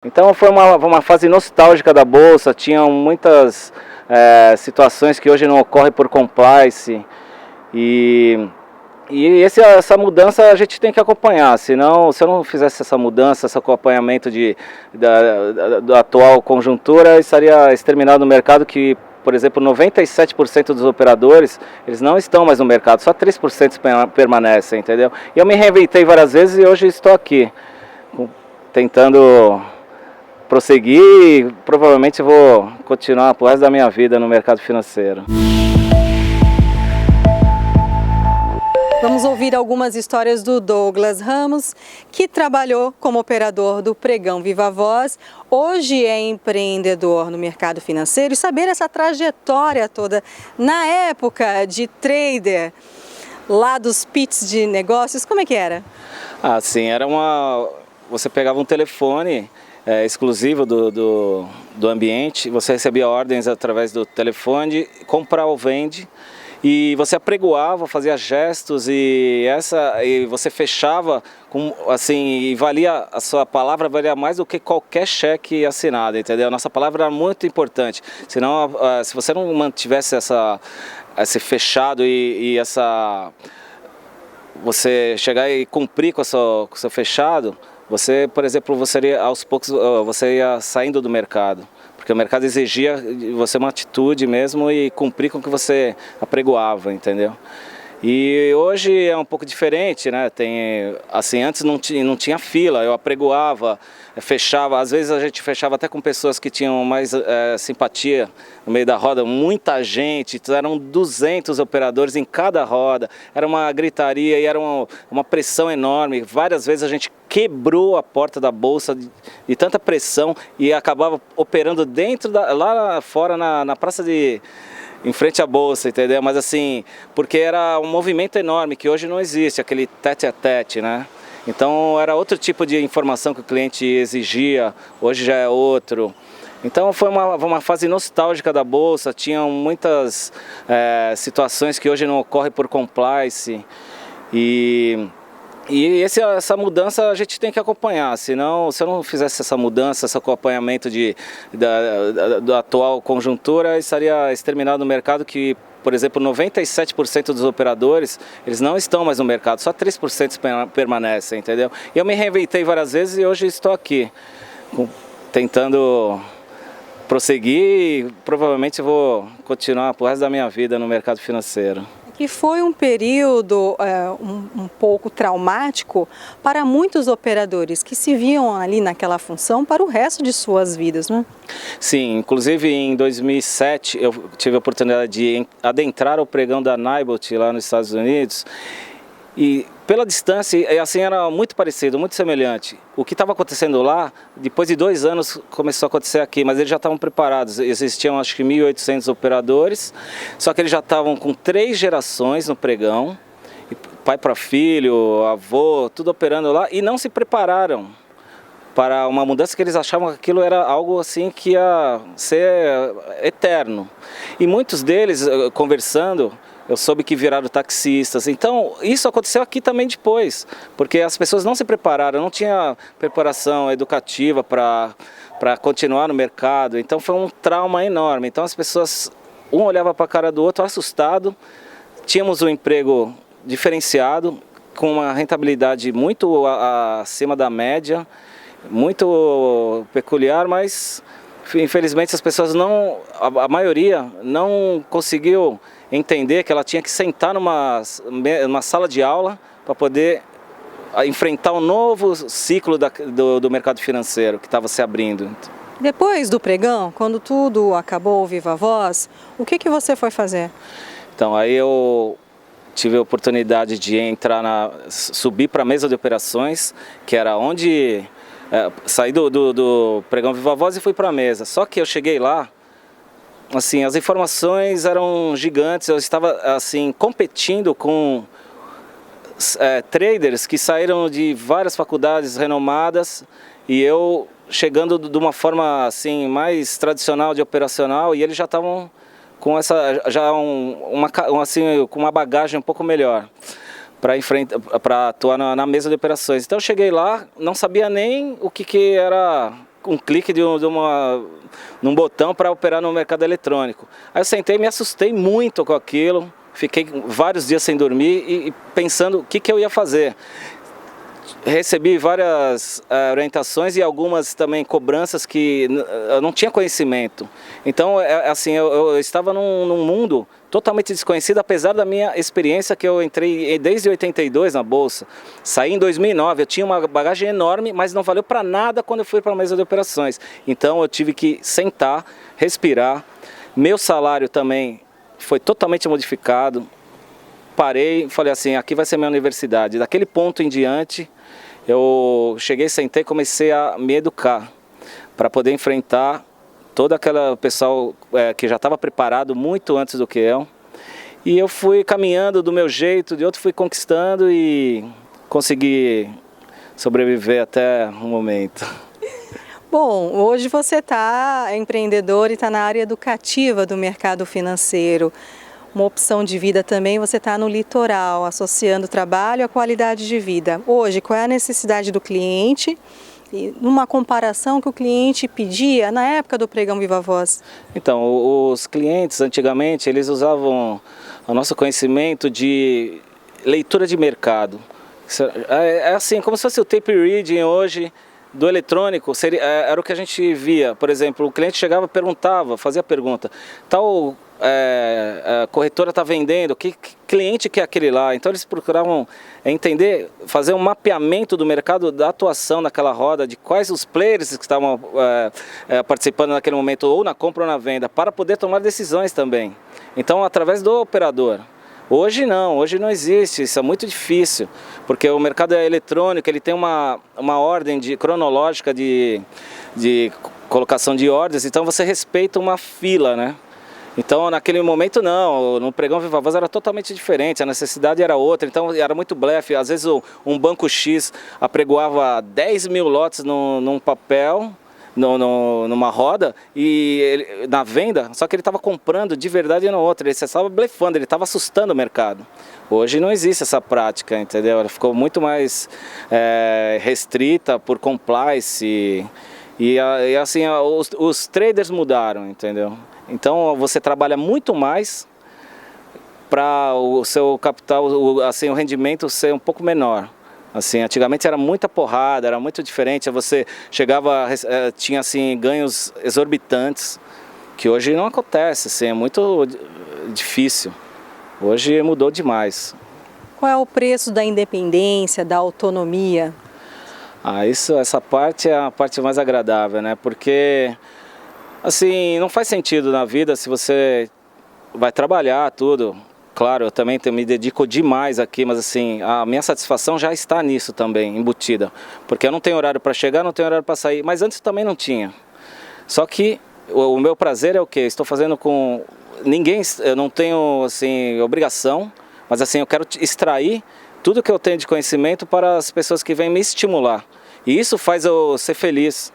Então foi uma fase nostálgica da Bolsa, tinham muitas situações que hoje não ocorrem por compliance e essa mudança a gente tem que acompanhar, senão se eu não fizesse essa mudança, esse acompanhamento da atual conjuntura, estaria exterminado no mercado que, por exemplo, 97% dos operadores, eles não estão mais no mercado, só 3% permanecem, entendeu? E eu me reinventei várias vezes e hoje estou aqui, tentando prosseguir e provavelmente vou continuar pro resto da minha vida no mercado financeiro. Vamos ouvir algumas histórias do Douglas Ramos, que trabalhou como operador do Pregão Viva Voz, hoje é empreendedor no mercado financeiro, e saber essa trajetória toda na época de trader, lá dos pits de negócios, como é que era? Ah, sim, você pegava um telefone exclusivo do ambiente, você recebia ordens através do telefone, comprar ou vende, e você apregoava, fazia gestos e você fechava e a sua palavra valia mais do que qualquer cheque assinado, entendeu? A nossa palavra era muito importante. Senão, se você não mantivesse esse fechado você chegar e cumprir com o seu fechado, você, por exemplo, aos poucos você ia saindo do mercado. Porque o mercado exigia de você uma atitude mesmo e cumprir com o que você apregoava, entendeu? E hoje é um pouco diferente, né? Antes não tinha fila, eu apregoava, fechava, às vezes a gente fechava até com pessoas que tinham mais simpatia no meio da roda, muita gente, eram 200 operadores em cada roda, era uma gritaria e era uma pressão enorme, várias vezes a gente quebrou a porta da bolsa de tanta pressão e acabava operando lá fora na praça em frente à bolsa, entendeu? Mas assim, porque era um movimento enorme que hoje não existe, aquele tete a tete, né? Então era outro tipo de informação que o cliente exigia, hoje já é outro. Então foi uma fase nostálgica da Bolsa, tinham muitas situações que hoje não ocorrem por compliance e essa mudança a gente tem que acompanhar, senão se eu não fizesse essa mudança, esse acompanhamento da atual conjuntura, estaria exterminado no mercado que, por exemplo, 97% dos operadores, eles não estão mais no mercado, só 3% permanecem, entendeu? E eu me reinventei várias vezes e hoje estou aqui, tentando prosseguir e provavelmente vou continuar pro resto da minha vida no mercado financeiro. E foi um período um pouco traumático para muitos operadores que se viam ali naquela função para o resto de suas vidas, né? Sim, inclusive em 2007 eu tive a oportunidade de adentrar o pregão da NYBOT lá nos Estados Unidos e pela distância, assim, era muito parecido, muito semelhante. O que estava acontecendo lá, depois de 2 anos começou a acontecer aqui, mas eles já estavam preparados. Existiam acho que 1.800 operadores, só que eles já estavam com 3 gerações no pregão, pai para filho, avô, tudo operando lá, e não se prepararam para uma mudança que eles achavam que aquilo era algo assim que ia ser eterno. E muitos deles, conversando, eu soube que viraram taxistas. Então, isso aconteceu aqui também depois, porque as pessoas não se prepararam, não tinha preparação educativa para continuar no mercado. Então, foi um trauma enorme. Então, as pessoas, um olhava para a cara do outro assustado. Tínhamos um emprego diferenciado, com uma rentabilidade muito acima da média, muito peculiar, mas infelizmente as pessoas a maioria não conseguiu entender que ela tinha que sentar numa sala de aula para poder enfrentar um novo ciclo do mercado financeiro que estava se abrindo. Depois do pregão, quando tudo acabou, Viva Voz, o que você foi fazer? Então, aí eu tive a oportunidade de subir para a mesa de operações, que era onde saí do pregão Viva Voz e fui para a mesa. Só que eu cheguei lá, assim, as informações eram gigantes, eu estava assim competindo com traders que saíram de várias faculdades renomadas e eu chegando de uma forma assim mais tradicional de operacional e eles já estavam com com uma bagagem um pouco melhor para atuar na mesa de operações. Então eu cheguei lá, não sabia nem o que era um clique num botão para operar no mercado eletrônico. Aí eu sentei e me assustei muito com aquilo, fiquei vários dias sem dormir e pensando o que eu ia fazer. Recebi várias orientações e algumas também cobranças que eu não tinha conhecimento. Então, assim, eu estava num mundo totalmente desconhecido, apesar da minha experiência que eu entrei desde 82 na Bolsa. Saí em 2009, eu tinha uma bagagem enorme, mas não valeu para nada quando eu fui para a mesa de operações. Então, eu tive que sentar, respirar. Meu salário também foi totalmente modificado. Parei, falei assim, aqui vai ser minha universidade. Daquele ponto em diante, eu cheguei, sentei e comecei a me educar para poder enfrentar todo aquele pessoal que já estava preparado muito antes do que eu. E eu fui caminhando do meu jeito, de outro fui conquistando e consegui sobreviver até o momento. Bom, hoje você é empreendedor e está na área educativa do mercado financeiro. Uma opção de vida também, você está no litoral, associando o trabalho à qualidade de vida. Hoje, qual é a necessidade do cliente? E numa comparação que o cliente pedia na época do pregão Viva Voz? Então, os clientes antigamente, eles usavam o nosso conhecimento de leitura de mercado. É assim, como se fosse o tape reading hoje do eletrônico, era o que a gente via. Por exemplo, o cliente chegava, perguntava, fazia a pergunta, tal a corretora está vendendo, que cliente que é aquele lá? Então eles procuravam entender, fazer um mapeamento do mercado da atuação naquela roda, de quais os players que estavam participando naquele momento, ou na compra ou na venda, para poder tomar decisões também. Então, através do operador. Hoje não existe, isso é muito difícil, porque o mercado é eletrônico, ele tem uma ordem cronológica de colocação de ordens, então você respeita uma fila, né? Então, naquele momento, não, no pregão Viva Voz era totalmente diferente, a necessidade era outra, então era muito blefe. Às vezes um banco X apregoava 10 mil lotes num papel, numa roda, e na venda, só que ele estava comprando de verdade na outra, ele estava blefando, ele estava assustando o mercado. Hoje não existe essa prática, entendeu? Ela ficou muito mais restrita por compliance e assim, os traders mudaram, entendeu? Então você trabalha muito mais para o seu capital, assim, o rendimento ser um pouco menor. Assim, antigamente era muita porrada, era muito diferente, você chegava, tinha assim, ganhos exorbitantes, que hoje não acontece, assim, é muito difícil. Hoje mudou demais. Qual é o preço da independência, da autonomia? Essa parte é a parte mais agradável, né? Porque assim, não faz sentido na vida se você vai trabalhar tudo. Claro, eu também me dedico demais aqui, mas assim, a minha satisfação já está nisso também, embutida. Porque eu não tenho horário para chegar, não tenho horário para sair, mas antes também não tinha. Só que o meu prazer é o quê? Estou fazendo com ninguém, eu não tenho assim, obrigação, mas assim, eu quero extrair tudo que eu tenho de conhecimento para as pessoas que vêm me estimular. E isso faz eu ser feliz.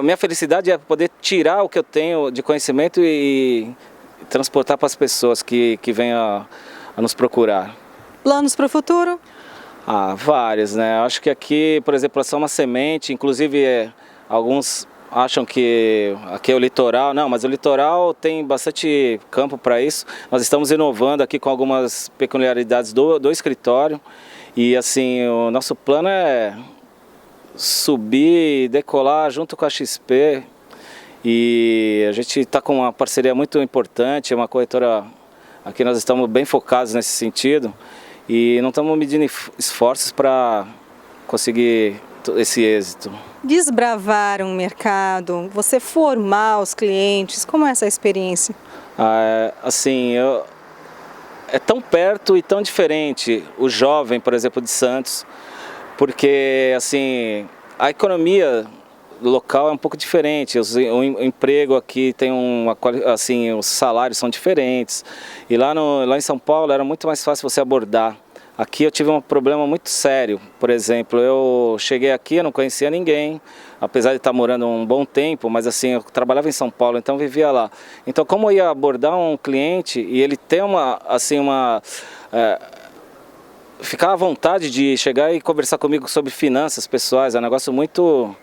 Minha felicidade é poder tirar o que eu tenho de conhecimento e transportar para as pessoas que vêm a nos procurar. Planos para o futuro? Vários, né? Acho que aqui, por exemplo, é só uma semente, inclusive alguns acham que aqui é o litoral. Não, mas o litoral tem bastante campo para isso. Nós estamos inovando aqui com algumas peculiaridades do escritório e assim, o nosso plano é subir e decolar junto com a XP, e a gente está com uma parceria muito importante, uma corretora, aqui nós estamos bem focados nesse sentido e não estamos medindo esforços para conseguir esse êxito. Desbravar um mercado, você formar os clientes, como é essa experiência? Assim, é tão perto e tão diferente o jovem, por exemplo, de Santos, porque assim, a economia local é um pouco diferente, o emprego aqui tem assim, os salários são diferentes, e lá em São Paulo era muito mais fácil você abordar. Aqui eu tive um problema muito sério, por exemplo, eu cheguei aqui, eu não conhecia ninguém, apesar de estar morando um bom tempo, mas assim, eu trabalhava em São Paulo, então vivia lá. Então como eu ia abordar um cliente e ele tem ficar à vontade de chegar e conversar comigo sobre finanças pessoais, é um negócio muito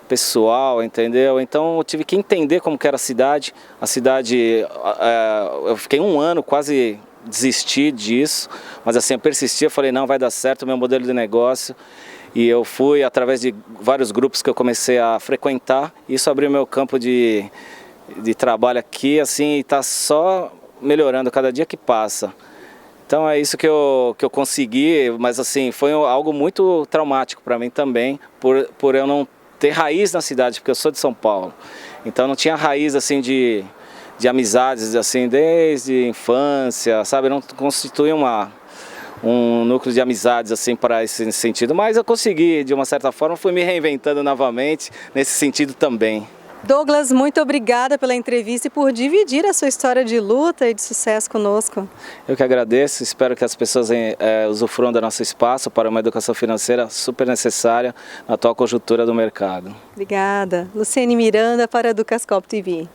pessoal, entendeu? Então eu tive que entender como que era a cidade. Eu fiquei um ano quase desisti disso, mas assim, eu persisti, eu falei, não, vai dar certo o meu modelo de negócio. E eu fui, através de vários grupos que eu comecei a frequentar, isso abriu meu campo de trabalho aqui, assim, e está só melhorando cada dia que passa. Então é isso que eu consegui, mas assim, foi algo muito traumático para mim também, por eu não ter raiz na cidade, porque eu sou de São Paulo. Então não tinha raiz assim de amizades assim desde a infância, sabe? Não constitui um núcleo de amizades assim para esse sentido, mas eu consegui, de uma certa forma, fui me reinventando novamente nesse sentido também. Douglas, muito obrigada pela entrevista e por dividir a sua história de luta e de sucesso conosco. Eu que agradeço, espero que as pessoas usufruam do nosso espaço para uma educação financeira super necessária na atual conjuntura do mercado. Obrigada. Luciane Miranda para a Educascope TV.